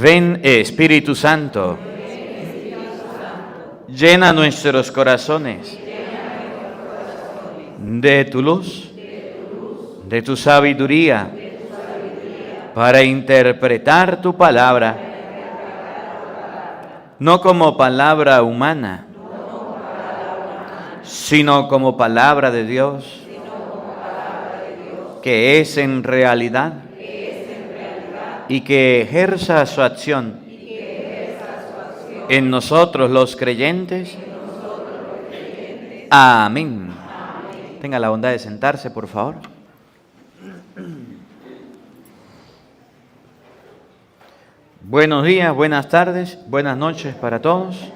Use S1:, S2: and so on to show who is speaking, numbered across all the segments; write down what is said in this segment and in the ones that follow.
S1: Ven Espíritu Santo, llena nuestros corazones de tu luz, de tu sabiduría, para interpretar tu palabra, no como palabra humana, sino como palabra de Dios, que es en realidad y que ejerza su acción en nosotros los creyentes. Amén. Tenga la bondad de sentarse, por favor. Buenos días, buenas tardes, buenas noches para todos.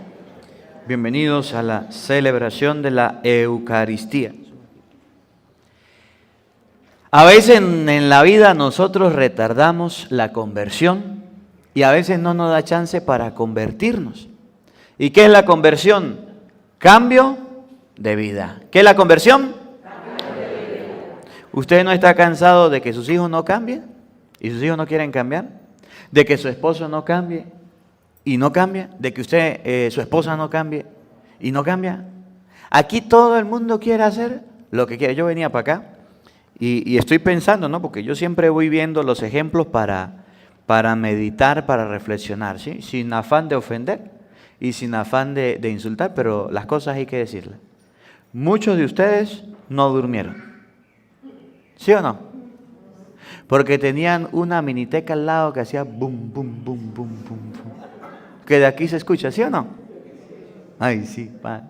S1: Bienvenidos a la celebración de la Eucaristía. A veces en la vida nosotros retardamos la conversión y a veces no nos da chance para convertirnos. ¿Y qué es la conversión? Cambio de vida. ¿Qué es la conversión? Cambio de vida. ¿Usted no está cansado de que sus hijos no cambien y sus hijos no quieren cambiar? ¿De que su esposo no cambie y no cambia? ¿De que usted, su esposa no cambie y no cambia? Aquí todo el mundo quiere hacer lo que quiere. Yo venía para acá. Y estoy pensando, ¿no? Porque yo siempre voy viendo los ejemplos para meditar, para reflexionar, ¿sí? Sin afán de ofender y sin afán de insultar, pero las cosas hay que decirlas. Muchos de ustedes no durmieron, ¿sí o no? Porque tenían una miniteca al lado que hacía bum, bum, bum, bum, bum, bum. Que de aquí se escucha, ¿sí o no? Ay, sí, pa.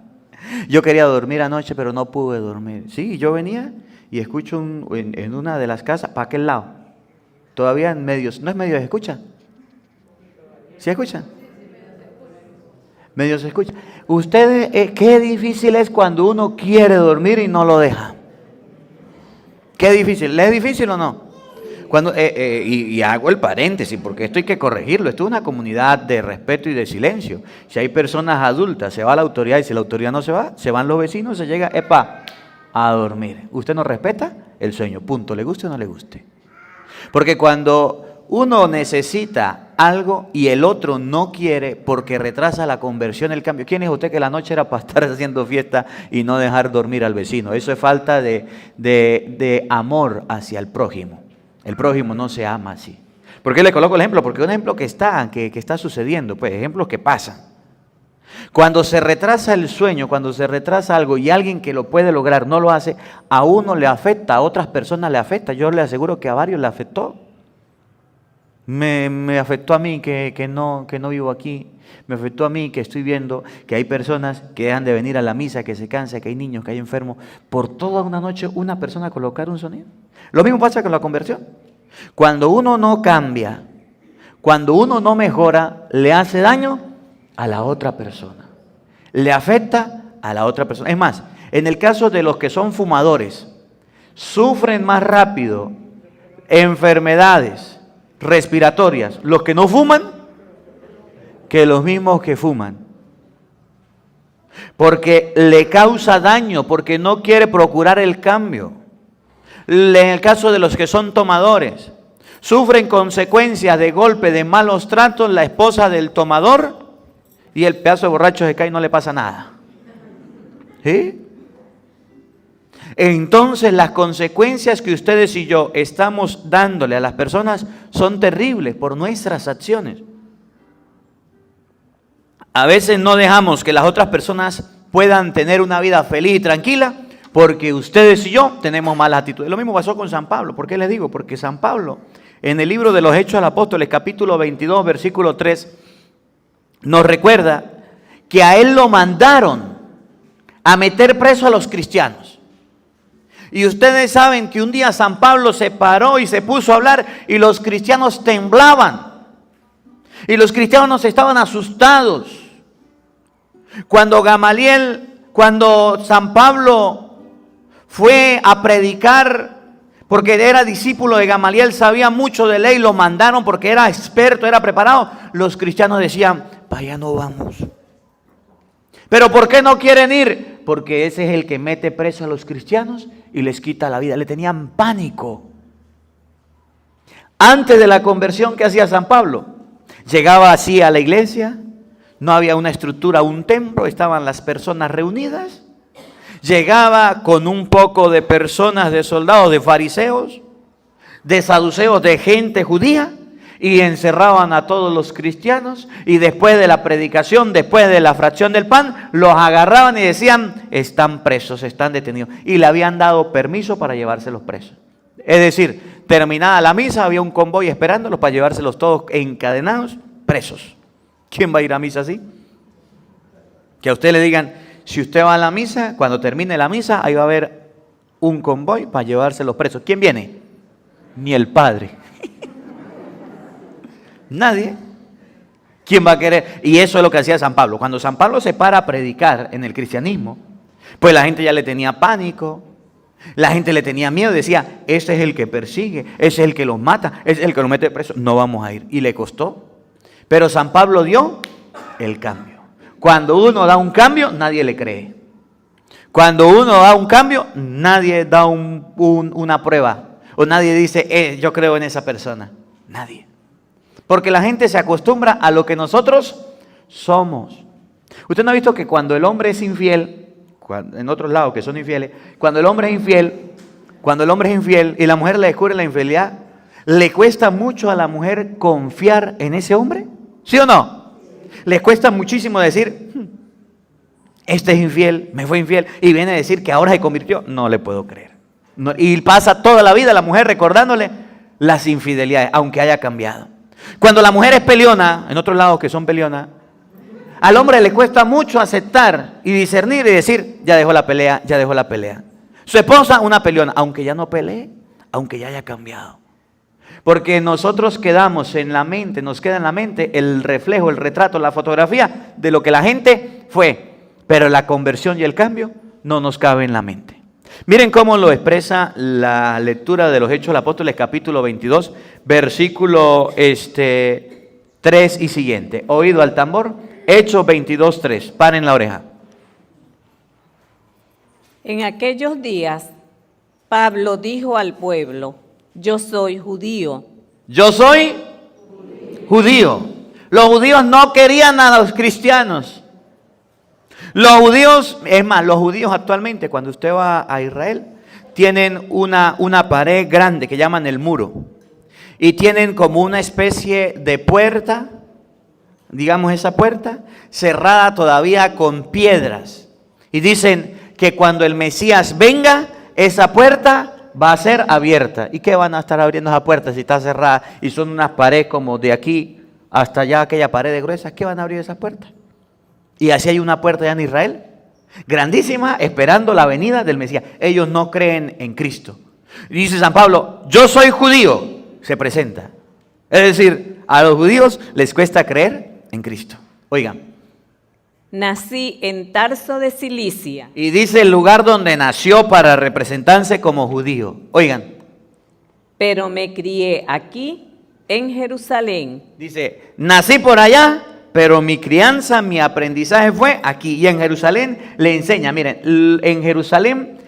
S1: Yo quería dormir anoche, pero no pude dormir. Sí, yo venía y escucho en una de las casas, para aquel lado, todavía en medios, ¿no es medio se escucha? ¿Sí escuchan? Medio se escucha. Ustedes, qué difícil es cuando uno quiere dormir y no lo deja. Qué difícil, ¿le es difícil o no? Cuando, y hago el paréntesis, porque esto hay que corregirlo. Esto es una comunidad de respeto y de silencio. Si hay personas adultas, se va la autoridad, y si la autoridad no se va, se van los vecinos, se llega, a dormir. Usted no respeta el sueño, punto, le guste o no le guste. Porque cuando uno necesita algo y el otro no quiere porque retrasa la conversión, el cambio. ¿Quién es usted que la noche era para estar haciendo fiesta y no dejar dormir al vecino? Eso es falta de amor hacia el prójimo. El prójimo no se ama así. ¿Por qué le coloco el ejemplo? Porque es un ejemplo que está sucediendo, pues ejemplos que pasan. Cuando se retrasa el sueño, cuando se retrasa algo y alguien que lo puede lograr no lo hace, a uno le afecta, a otras personas le afecta. Yo le aseguro que a varios le afectó. Me afectó a mí que no vivo aquí. Me afectó a mí que estoy viendo que hay personas que han de venir a la misa, que se cansan, que hay niños, que hay enfermos. Por toda una noche una persona colocar un sonido. Lo mismo pasa con la conversión. Cuando uno no cambia, cuando uno no mejora, le hace daño a la otra persona. Le afecta a la otra persona. Es más, en el caso de los que son fumadores, sufren más rápido enfermedades respiratorias los que no fuman que los mismos que fuman. Porque le causa daño, porque no quiere procurar el cambio. En el caso de los que son tomadores, sufren consecuencias de golpe, de malos tratos, la esposa del tomador, y el pedazo de borracho se cae y no le pasa nada. ¿Sí? Entonces las consecuencias que ustedes y yo estamos dándole a las personas son terribles por nuestras acciones. A veces no dejamos que las otras personas puedan tener una vida feliz y tranquila porque ustedes y yo tenemos malas actitudes. Lo mismo pasó con San Pablo. ¿Por qué les digo? Porque San Pablo, en el libro de los Hechos de los Apóstoles, capítulo 22, versículo 3, nos recuerda que a él lo mandaron a meter preso a los cristianos. Y ustedes saben que un día San Pablo se paró y se puso a hablar y los cristianos temblaban. Y los cristianos estaban asustados. Cuando San Pablo fue a predicar, porque era discípulo de Gamaliel, sabía mucho de ley, lo mandaron porque era experto, era preparado. Los cristianos decían, para allá no vamos. ¿Pero por qué no quieren ir? Porque ese es el que mete preso a los cristianos y les quita la vida. Le tenían pánico. Antes de la conversión, ¿qué hacía San Pablo? Llegaba así a la iglesia, no había una estructura, un templo, estaban las personas reunidas. Llegaba con un poco de personas, de soldados, de fariseos, de saduceos, de gente judía, y encerraban a todos los cristianos, y después de la predicación, después de la fracción del pan, los agarraban y decían, están presos, están detenidos, y le habían dado permiso para llevárselos presos. Es decir, terminada la misa, había un convoy esperándolos para llevárselos todos encadenados, presos. ¿Quién va a ir a misa así? Que a usted le digan, si usted va a la misa, cuando termine la misa, ahí va a haber un convoy para llevárselos presos. ¿Quién viene? Ni el padre. Nadie. ¿Quién va a querer? Y eso es lo que hacía San Pablo. Cuando San Pablo se para a predicar en el cristianismo, pues la gente ya le tenía pánico, la gente le tenía miedo, decía, ese es el que persigue, ese es el que los mata, ese es el que los mete preso, no vamos a ir. Y le costó. Pero San Pablo dio el cambio. Cuando uno da un cambio, nadie le cree. Cuando uno da un cambio, nadie da una prueba. O nadie dice, yo creo en esa persona. Nadie. Porque la gente se acostumbra a lo que nosotros somos. Usted no ha visto que cuando el hombre es infiel, en otros lados que son infieles, cuando el hombre es infiel y la mujer le descubre la infidelidad, ¿le cuesta mucho a la mujer confiar en ese hombre? ¿Sí o no? Le cuesta muchísimo decir, este es infiel, me fue infiel, y viene a decir que ahora se convirtió. No le puedo creer. No, y pasa toda la vida la mujer recordándole las infidelidades, aunque haya cambiado. Cuando la mujer es peleona, en otros lados que son peleonas, al hombre le cuesta mucho aceptar y discernir y decir, ya dejó la pelea, ya dejó la pelea. Su esposa, una peleona, aunque ya no pelee, aunque ya haya cambiado. Porque nosotros quedamos en la mente, nos queda en la mente el reflejo, el retrato, la fotografía de lo que la gente fue. Pero la conversión y el cambio no nos cabe en la mente. Miren cómo lo expresa la lectura de los Hechos de los Apóstoles, capítulo 22, versículo 3 y siguiente. Oído al tambor, Hechos 22, 3. Paren la oreja.
S2: En aquellos días, Pablo dijo al pueblo, yo soy judío.
S1: Yo soy judío. Los judíos no querían a los cristianos. Los judíos, es más, los judíos actualmente, cuando usted va a Israel, tienen una pared grande que llaman el muro. Y tienen como una especie de puerta, digamos esa puerta, cerrada todavía con piedras. Y dicen que cuando el Mesías venga, esa puerta va a ser abierta. ¿Y qué van a estar abriendo esa puerta si está cerrada? Y son unas paredes como de aquí hasta allá, aquella pared de gruesa. ¿Qué van a abrir esas puertas? Y así hay una puerta ya en Israel, grandísima, esperando la venida del Mesías. Ellos no creen en Cristo. Y dice San Pablo, yo soy judío, se presenta. Es decir, a los judíos les cuesta creer en Cristo. Oigan.
S2: Nací en Tarso de Cilicia.
S1: Y dice el lugar donde nació para representarse como judío. Oigan.
S2: Pero me crié aquí, en Jerusalén.
S1: Dice, nací por allá, pero mi crianza, mi aprendizaje fue aquí. Y en Jerusalén le enseña, miren, en Jerusalén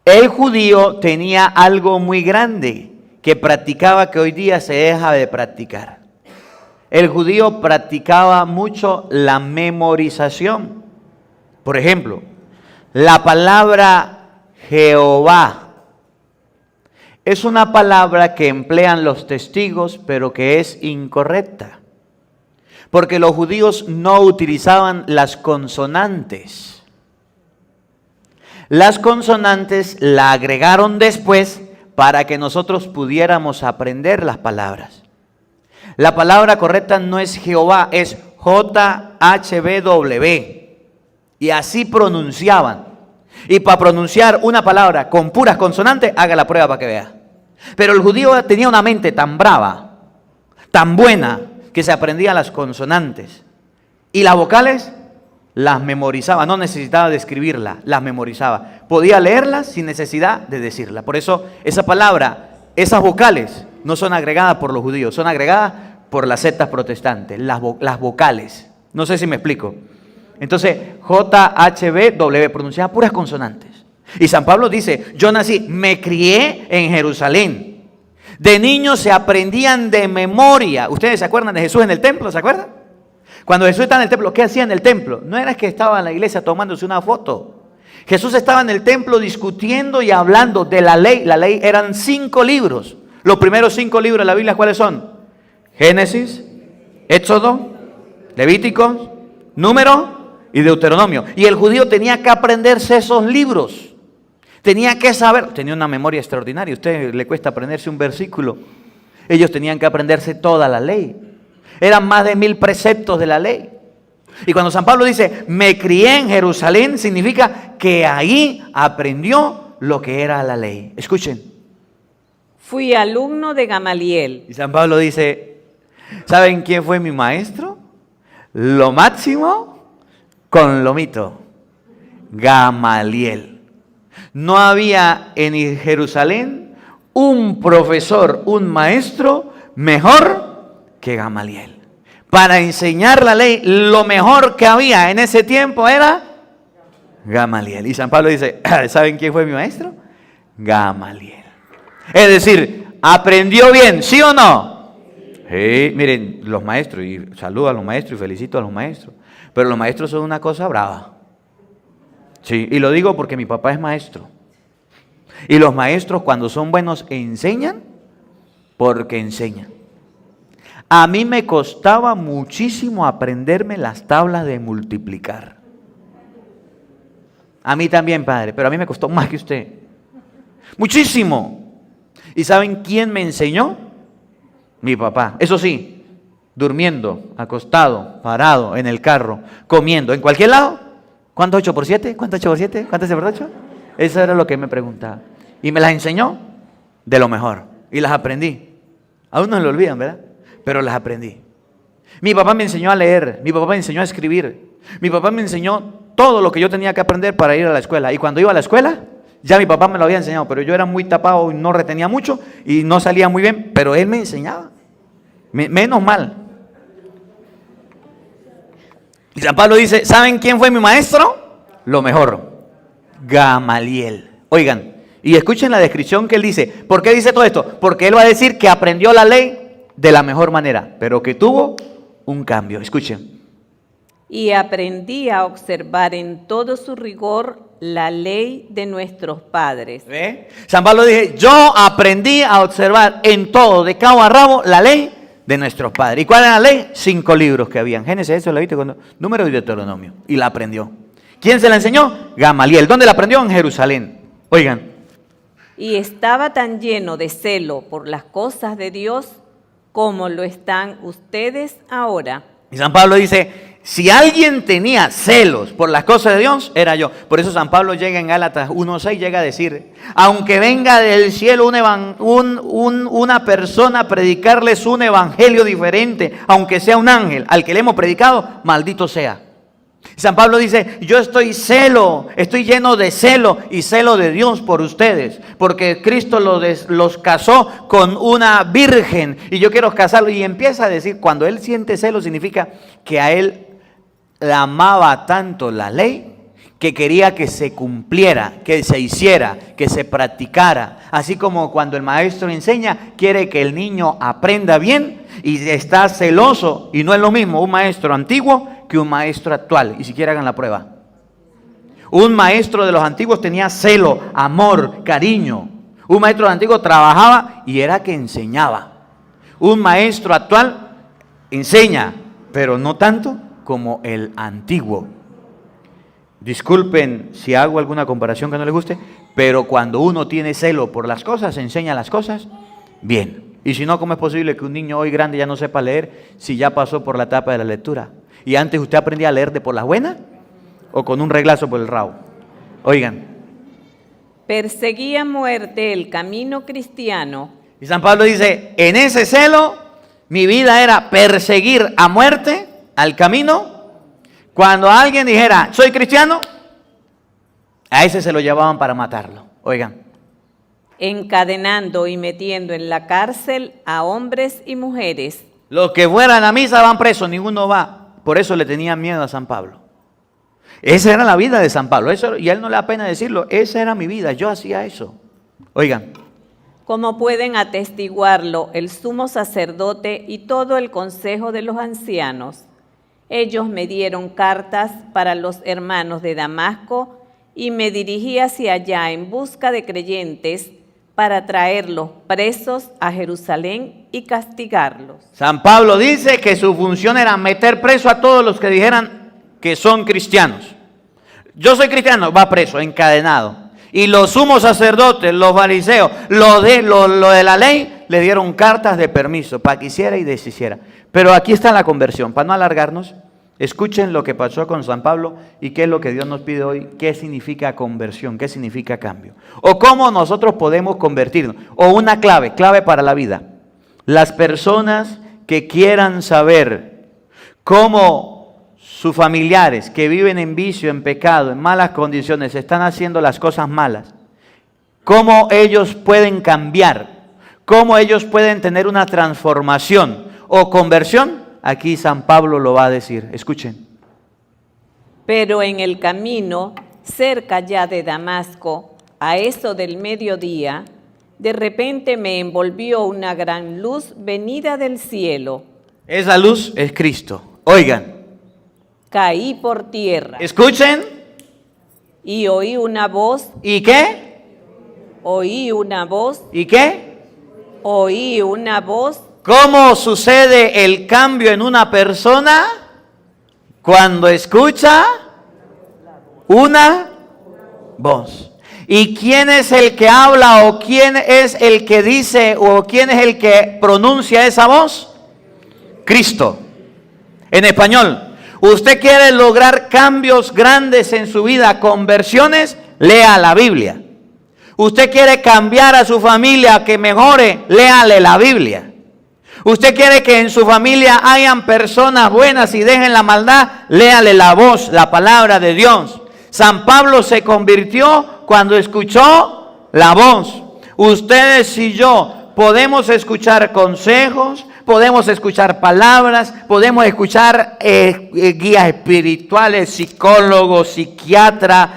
S1: el judío tenía algo muy grande que practicaba que hoy día se deja de practicar. El judío practicaba mucho la memorización. Por ejemplo, la palabra Jehová es una palabra que emplean los testigos, pero que es incorrecta. Porque los judíos no utilizaban las consonantes. Las consonantes la agregaron después para que nosotros pudiéramos aprender las palabras. La palabra correcta no es Jehová, es JHWW. Y así pronunciaban. Y para pronunciar una palabra con puras consonantes, haga la prueba para que vea. Pero el judío tenía una mente tan brava, tan buena, que se aprendía las consonantes. Y las vocales las memorizaba, no necesitaba de escribirlas, las memorizaba. Podía leerlas sin necesidad de decirlas. Por eso esa palabra, esas vocales, no son agregadas por los judíos, son agregadas por las sectas protestantes, las vocales. No sé si me explico. Entonces, JHWW pronunciaba puras consonantes. Y San Pablo dice, yo nací, me crié en Jerusalén. De niños se aprendían de memoria. ¿Ustedes se acuerdan de Jesús en el templo? ¿Se acuerdan? Cuando Jesús estaba en el templo, ¿qué hacía en el templo? No era que estaba en la iglesia tomándose una foto. Jesús estaba en el templo discutiendo y hablando de la ley. La ley eran 5 libros. Los primeros 5 libros de la Biblia, ¿cuáles son? Génesis, Éxodo, Levíticos, Número y Deuteronomio. Y el judío tenía que aprenderse esos libros. Tenía que saber, tenía una memoria extraordinaria. A usted le cuesta aprenderse un versículo. Ellos tenían que aprenderse toda la ley. Eran más de 1000 preceptos de la ley. Y cuando San Pablo dice, me crié en Jerusalén, significa que ahí aprendió lo que era la ley. Escuchen.
S2: Fui alumno de Gamaliel.
S1: Y San Pablo dice, ¿saben quién fue mi maestro? Lo máximo con lo mito. Gamaliel. No había en Jerusalén un profesor, un maestro mejor que Gamaliel. Para enseñar la ley, lo mejor que había en ese tiempo era Gamaliel. Y San Pablo dice, ¿saben quién fue mi maestro? Gamaliel. Es decir, ¿aprendió bien, sí o no? Sí, miren, los maestros, y saludo a los maestros y felicito a los maestros, pero los maestros son una cosa brava. Sí, y lo digo porque mi papá es maestro. Y los maestros cuando son buenos enseñan porque enseñan. A mí me costaba muchísimo aprenderme las tablas de multiplicar. A mí también, padre, pero a mí me costó más que usted. Muchísimo. ¿Y saben quién me enseñó? Mi papá. Eso sí, durmiendo, acostado, parado, en el carro, comiendo, en cualquier lado. ¿Cuánto 8 por 7? ¿Cuánto 8 por 7? ¿Cuánto 7 por 8? Eso era lo que me preguntaba. Y me las enseñó de lo mejor. Y las aprendí. Aún no se lo olvidan, ¿verdad? Pero las aprendí. Mi papá me enseñó a leer. Mi papá me enseñó a escribir. Mi papá me enseñó todo lo que yo tenía que aprender para ir a la escuela. Y cuando iba a la escuela, ya mi papá me lo había enseñado. Pero yo era muy tapado y no retenía mucho. Y no salía muy bien. Pero él me enseñaba. Menos mal. Y San Pablo dice, ¿saben quién fue mi maestro? Lo mejor, Gamaliel. Oigan, y escuchen la descripción que él dice. ¿Por qué dice todo esto? Porque él va a decir que aprendió la ley de la mejor manera, pero que tuvo un cambio. Escuchen.
S2: Y aprendí a observar en todo su rigor la ley de nuestros padres.
S1: ¿Ve? San Pablo dice, yo aprendí a observar en todo, de cabo a rabo, la ley de nuestros padres. ¿Y cuál era la ley? 5 libros que habían. Génesis, eso lo viste, Número y Deuteronomio. Y la aprendió. ¿Quién se la enseñó? Gamaliel. ¿Dónde la aprendió? En Jerusalén. Oigan.
S2: Y estaba tan lleno de celo por las cosas de Dios como lo están ustedes ahora.
S1: Y San Pablo dice, si alguien tenía celos por las cosas de Dios, era yo. Por eso San Pablo llega en Gálatas 1:6, llega a decir, aunque venga del cielo una persona a predicarles un evangelio diferente, aunque sea un ángel, al que le hemos predicado, maldito sea. San Pablo dice, yo estoy lleno de celo y celo de Dios por ustedes, porque Cristo los casó con una virgen y yo quiero casarlo. Y empieza a decir, cuando él siente celo significa que a él la amaba tanto la ley que quería que se cumpliera, que se hiciera, que se practicara. Así como cuando el maestro enseña, quiere que el niño aprenda bien y está celoso. Y no es lo mismo un maestro antiguo que un maestro actual. Y siquiera hagan la prueba. Un maestro de los antiguos tenía celo, amor, cariño. Un maestro de los antiguos trabajaba y era que enseñaba. Un maestro actual enseña, pero no tanto como el antiguo. Disculpen si hago alguna comparación que no les guste, pero cuando uno tiene celo por las cosas, enseña las cosas bien. Y si no, ¿cómo es posible que un niño hoy grande ya no sepa leer si ya pasó por la etapa de la lectura? ¿Y antes usted aprendía a leer de por las buenas o con un reglazo por el rabo? Oigan.
S2: Perseguía a muerte el camino cristiano.
S1: Y San Pablo dice, en ese celo, mi vida era perseguir a muerte al camino. Cuando alguien dijera, soy cristiano, a ese se lo llevaban para matarlo. Oigan.
S2: Encadenando y metiendo en la cárcel a hombres y mujeres.
S1: Los que fueran a misa van presos, ninguno va. Por eso le tenían miedo a San Pablo. Esa era la vida de San Pablo. Eso, y a él no le da pena decirlo. Esa era mi vida, yo hacía eso. Oigan.
S2: como pueden atestiguarlo el sumo sacerdote y todo el consejo de los ancianos. Ellos me dieron cartas para los hermanos de Damasco y me dirigí hacia allá en busca de creyentes para traerlos presos a Jerusalén y castigarlos.
S1: San Pablo dice que su función era meter preso a todos los que dijeran que son cristianos. Yo soy cristiano, va preso, encadenado. Y los sumos sacerdotes, los fariseos, lo de la ley, le dieron cartas de permiso para que hiciera y deshiciera. Pero aquí está la conversión. Para no alargarnos, escuchen lo que pasó con San Pablo y qué es lo que Dios nos pide hoy, qué significa conversión, qué significa cambio. O cómo nosotros podemos convertirnos. O una clave para la vida. Las personas que quieran saber cómo sus familiares que viven en vicio, en pecado, en malas condiciones, están haciendo las cosas malas, cómo ellos pueden cambiar, cómo ellos pueden tener una transformación o conversión, aquí San Pablo lo va a decir. Escuchen.
S2: Pero en el camino, cerca ya de Damasco, a eso del mediodía, de repente me envolvió una gran luz venida del cielo.
S1: Esa luz es Cristo. Oigan.
S2: Caí por tierra.
S1: Escuchen.
S2: Y oí una voz.
S1: ¿Y qué?
S2: Oí una voz.
S1: ¿Y qué?
S2: Oí una voz.
S1: ¿Cómo sucede el cambio en una persona? Cuando escucha una voz. ¿Y quién es el que habla o quién es el que dice o quién es el que pronuncia esa voz? Cristo. En español. Usted quiere lograr cambios grandes en su vida, conversiones, lea la Biblia. Usted quiere cambiar a su familia, que mejore, léale la Biblia. Usted quiere que en su familia hayan personas buenas y dejen la maldad, léale la voz, la palabra de Dios. San Pablo se convirtió cuando escuchó la voz. Ustedes y yo podemos escuchar consejos, podemos escuchar palabras, podemos escuchar guías espirituales, psicólogos, psiquiatras,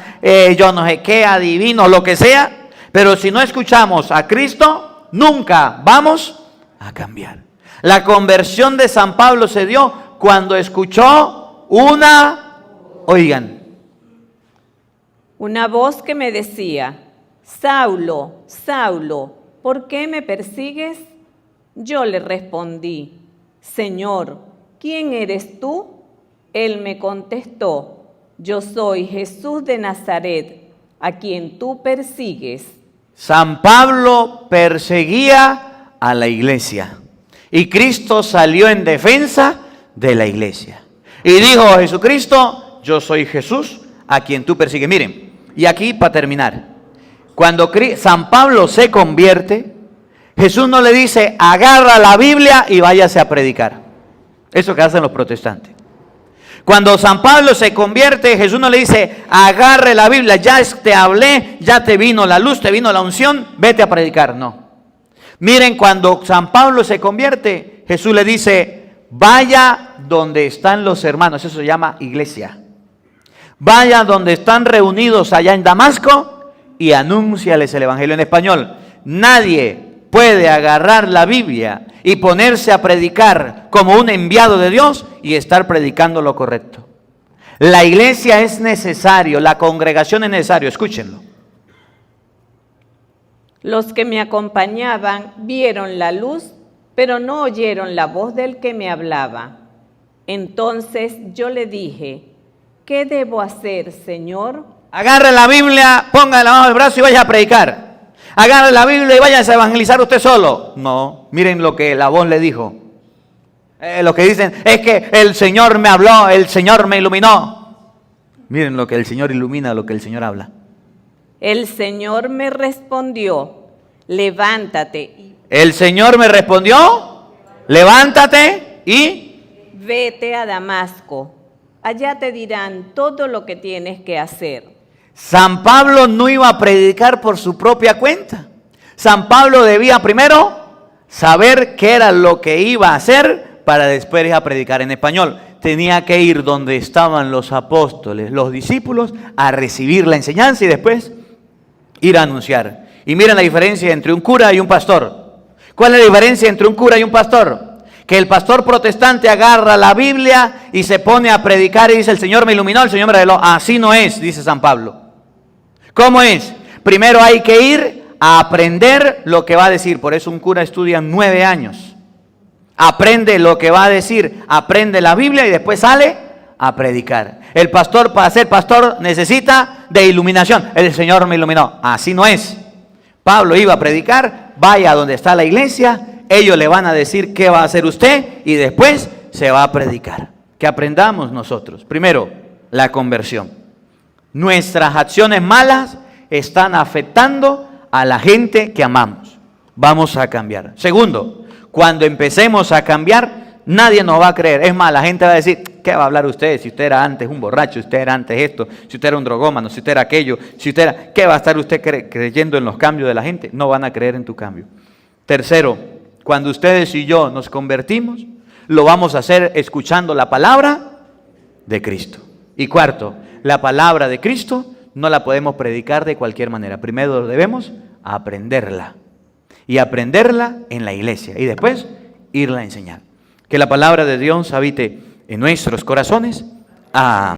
S1: yo no sé qué, adivinos, lo que sea. Pero si no escuchamos a Cristo, nunca vamos a cambiar. La conversión de San Pablo se dio cuando escuchó una
S2: voz que me decía: Saulo, Saulo, ¿por qué me persigues? Yo le respondí: Señor, ¿quién eres tú? Él me contestó: Yo soy Jesús de Nazaret, a quien tú persigues.
S1: San Pablo perseguía a la iglesia y Cristo salió en defensa de la iglesia. Y dijo a Jesucristo: Yo soy Jesús, a quien tú persigues. Miren, y aquí para terminar, cuando San Pablo se convierte, Jesús no le dice: agarra la Biblia y váyase a predicar. Eso que hacen los protestantes. Cuando San Pablo se convierte, Jesús no le dice: agarre la Biblia, ya te hablé, ya te vino la luz, te vino la unción, vete a predicar. No. Miren, cuando San Pablo se convierte, Jesús le dice: vaya donde están los hermanos, eso se llama iglesia. Vaya donde están reunidos allá en Damasco y anúnciales el evangelio. En español, nadie puede agarrar la Biblia y ponerse a predicar como un enviado de Dios y estar predicando lo correcto. La iglesia es necesario, la congregación es necesario, escúchenlo.
S2: Los que me acompañaban vieron la luz, pero no oyeron la voz del que me hablaba. Entonces yo le dije: ¿qué debo hacer, Señor?
S1: Agarre la Biblia, póngala bajo el brazo y vaya a predicar. Agarre la Biblia y vaya a evangelizar usted solo. No, miren lo que la voz le dijo. Lo que dicen es que el Señor me habló, el Señor me iluminó. Miren lo que el Señor ilumina, lo que el Señor habla.
S2: El Señor me respondió: levántate.
S1: El Señor me respondió: levántate y
S2: vete a Damasco. Allá te dirán todo lo que tienes que hacer.
S1: San Pablo no iba a predicar por su propia cuenta. San Pablo debía primero saber qué era lo que iba a hacer para después ir a predicar. En español, tenía que ir donde estaban los apóstoles, los discípulos, a recibir la enseñanza y después ir a anunciar. Y miren la diferencia entre un cura y un pastor. ¿Cuál es la diferencia entre un cura y un pastor? Que el pastor protestante agarra la Biblia y se pone a predicar y dice: el Señor me iluminó, el Señor me reveló. Así no es, dice San Pablo. ¿Cómo es? Primero hay que ir a aprender lo que va a decir. Por eso un cura estudia 9 años. Aprende lo que va a decir, aprende la Biblia y después sale a predicar. El pastor, para ser pastor, necesita de iluminación. El Señor me iluminó. Así no es. Pablo iba a predicar, vaya a donde está la iglesia, ellos le van a decir qué va a hacer usted y después se va a predicar. Que aprendamos nosotros. Primero, la conversión. Nuestras acciones malas están afectando a la gente que amamos. Vamos a cambiar. Segundo, cuando empecemos a cambiar, nadie nos va a creer. Es más, la gente va a decir: ¿qué va a hablar usted? Si usted era antes un borracho, si usted era antes esto, si usted era un drogómano, si usted era aquello, si usted era... ¿Qué va a estar usted creyendo en los cambios de la gente? No van a creer en tu cambio. Tercero, cuando ustedes y yo nos convertimos, lo vamos a hacer escuchando la palabra de Cristo. Y cuarto, la palabra de Cristo no la podemos predicar de cualquier manera. Primero debemos aprenderla. Y aprenderla en la iglesia. Y después irla a enseñar. Que la palabra de Dios habite en nuestros corazones. Amén.